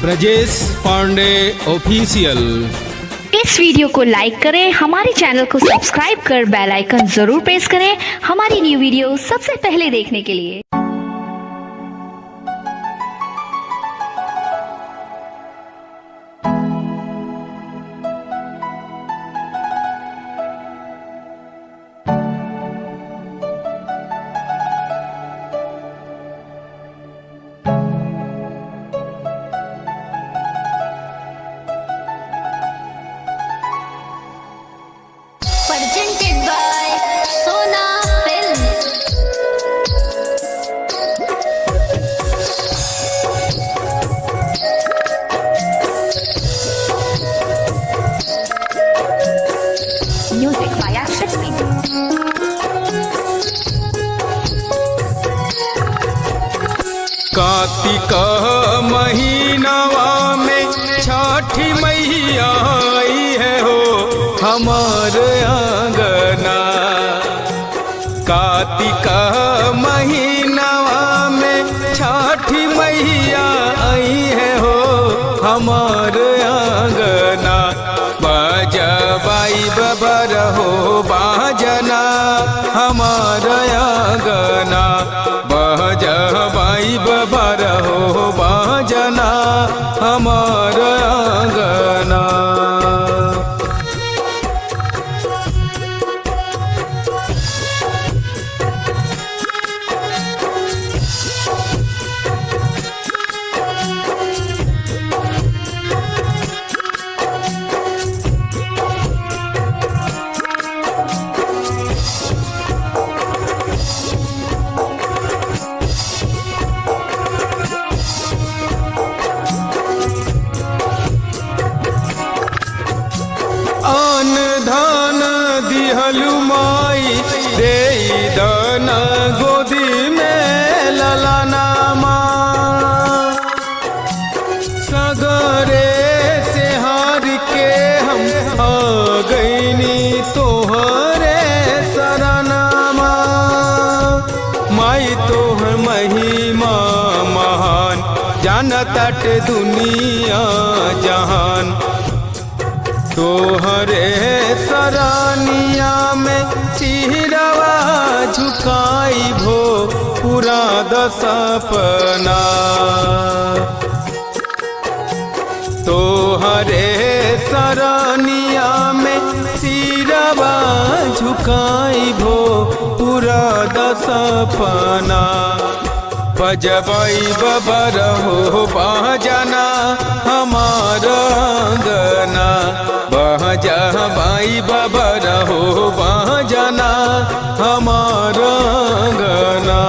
Brajesh Pandey official. इस video को लाइक करें, हमारे चैनल को सब्सक्राइब कर बेल आइकन जरूर प्रेस करें हमारी न्यू वीडियो सबसे पहले देखने के लिए। Presented by Sona Films. Music by Akshay Singh. Kartik महीनावा में छठी मैया आई है हो हमार आंगना। कार्तिक महीनावा में छठी मैया आई है हो हमार आंगना। बजबाई बबर हो बाजना हमार आंगना। बजबाई बबर हो बाजना हमार आंगना। अन धन दिहलु माई दे दन गोदी में ललनामा। सगरे से हार के हम आ गईनी तोहरे शरणमा। माई तोहर महिमा महान जानत दुनिया जहान। तोहरे सरानिया में सिरवा झुकाई भो पूरा दसपना। तोहरे सरानिया में सिरवा झुकाई भो पूरा दसपना। बजबाई बबर हो बाजना हमार आंगना। बजबाई बबर हो बाजना हमार आंगना।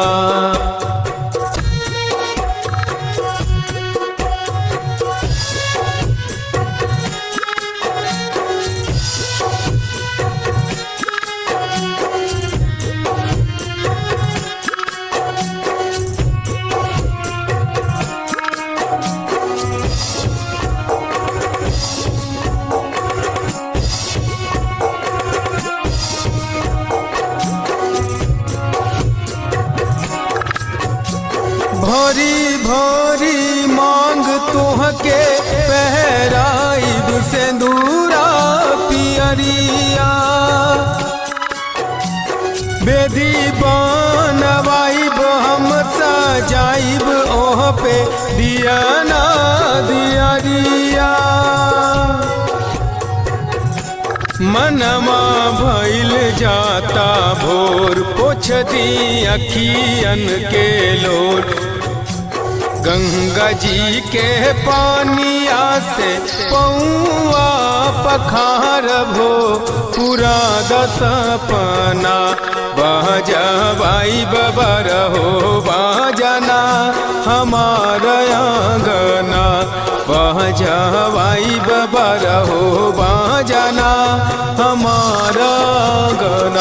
भरी भरी मांग तुहके पहराई सिंदूरा पियरिया। बेदी बनवाइब हम सजाइब ओह पे दिया ना दियरिया। मनमा भइल जाता भोर पोछती अखियन के लोर। गंगा जी के पानिया से पौआ पखार भो पूरा दसपना। बजबाई बबर हो बाजना हमार आंगना। बजबाई बबर हो बाजना हमार आंगना।